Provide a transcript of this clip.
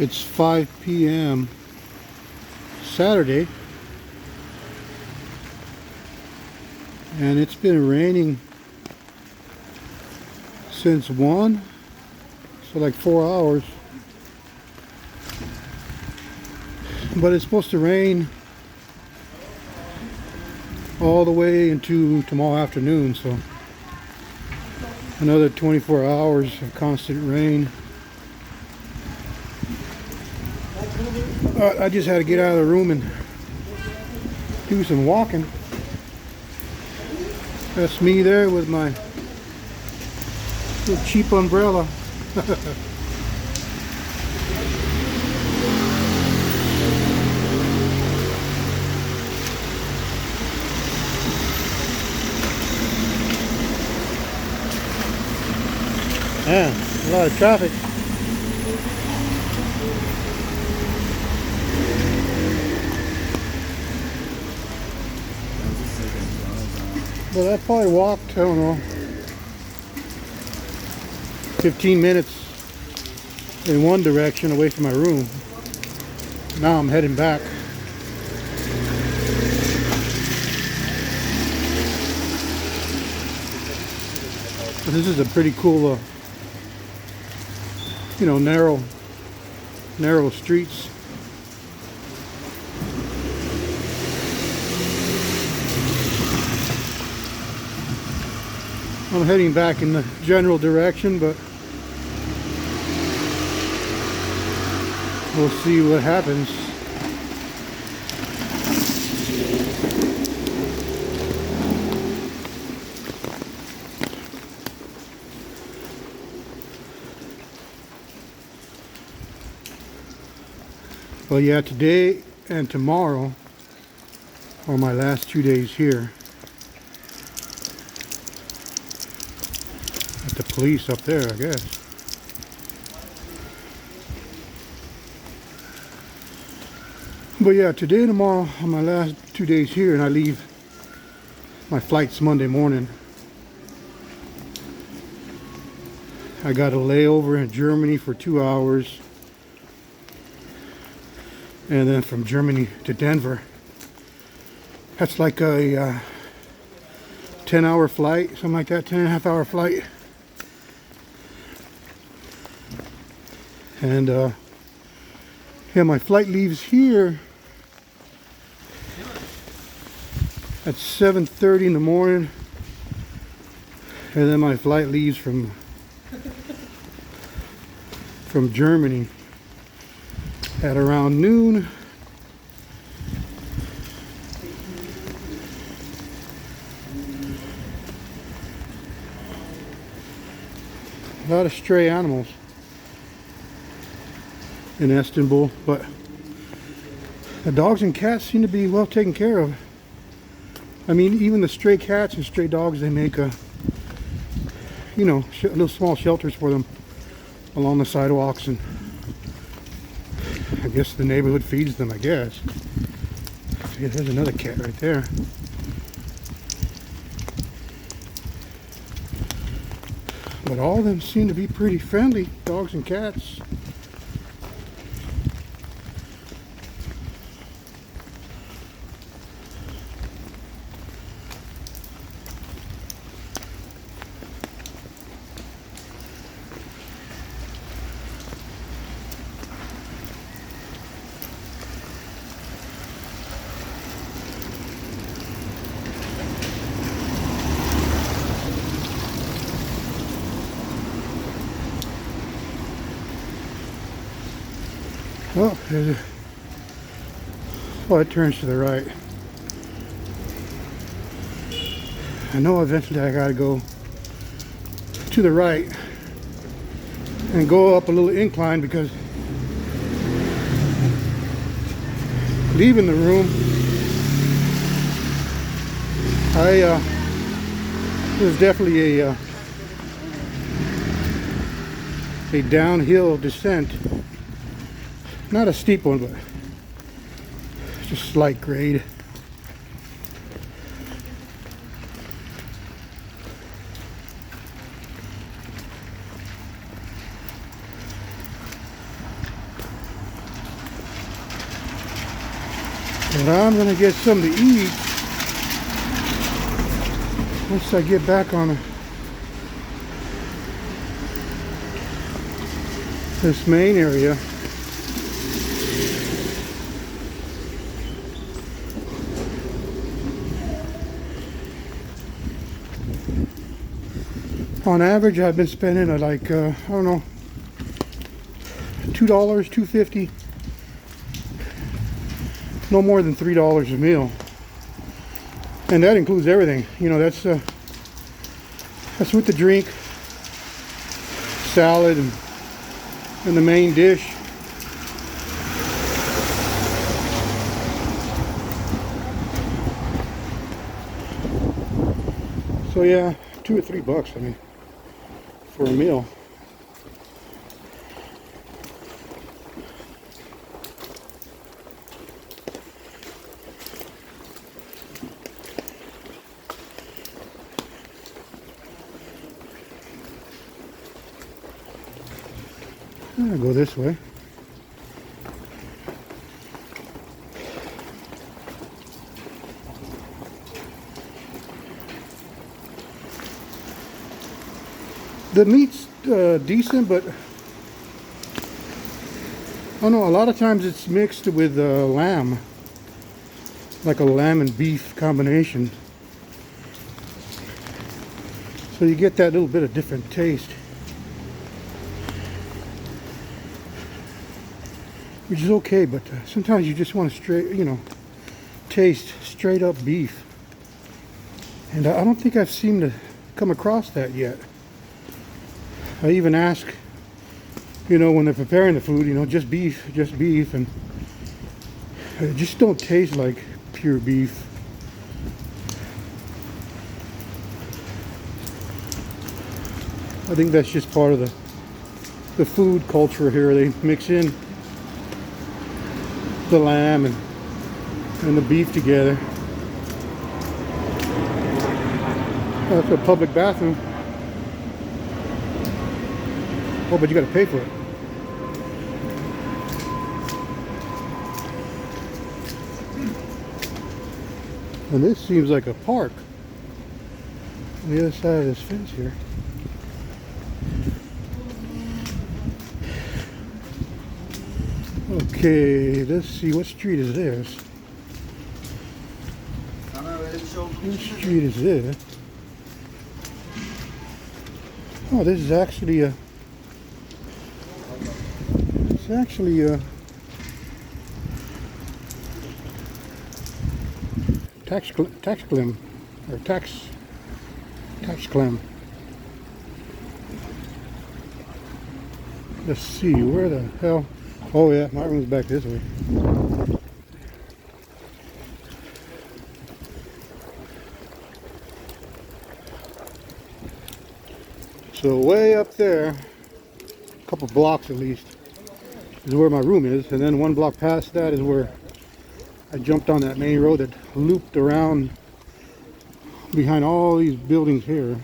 It's 5 p.m. Saturday, and it's been raining since 1, so like 4 hours. But it's supposed to rain all the way into tomorrow afternoon, so another 24 hours of constant rain. I just had to get out of the room and do some walking. That's me there with my little cheap umbrella. Yeah, a lot of traffic. Well, I probably walked, I don't know, 15 minutes in one direction away from my room. Now I'm heading back. But this is a pretty cool, narrow streets. I'm heading back in the general direction, but we'll see what happens. Well, yeah, today and tomorrow are my last 2 days here. At the police up there, I guess. But yeah, today and tomorrow are my last 2 days here, and I leave. My flight's Monday morning. I got a layover in Germany for 2 hours, and then from Germany to Denver. That's like a 10-hour flight, something like that, 10.5-hour flight. And yeah, my flight leaves here at 7:30 in the morning, and then my flight leaves from Germany at around noon. A lot of stray animals in Istanbul, but the dogs and cats seem to be well taken care of. I mean, even the stray cats and stray dogs, they make little small shelters for them along the sidewalks, and I guess the neighborhood feeds them, I guess. See, there's another cat right there. But all of them seem to be pretty friendly, dogs and cats. Oh, it turns to the right. I know eventually I gotta go to the right and go up a little incline, because leaving the room, there's definitely a downhill descent. Not a steep one, but just slight grade. But I'm gonna get something to eat once I get back on this main area. On average, I've been spending like I don't know, $2, $2.50, no more than $3 a meal, and that includes everything. You know, that's with the drink, salad, and the main dish. So yeah, $2 or $3, I mean, for a meal. I'll go this way. The meat's decent, but I don't know, a lot of times it's mixed with lamb, like a lamb and beef combination. So you get that little bit of different taste, which is okay, but sometimes you just want to taste straight up beef. And I don't think I've seemed to come across that yet. I even ask, when they're preparing the food, just beef, and it just don't taste like pure beef. I think that's just part of the food culture here. They mix in the lamb and the beef together. That's a public bathroom. Oh, but you got to pay for it. And this seems like a park on the other side of this fence here. Okay, let's see, what street is this? What street is this? Oh, this is actually a tax clam. Let's see, where the hell? Oh yeah, my room's back this way. So way up there, a couple blocks at least, is where my room is, and then one block past that is where I jumped on that main road that looped around behind all these buildings here.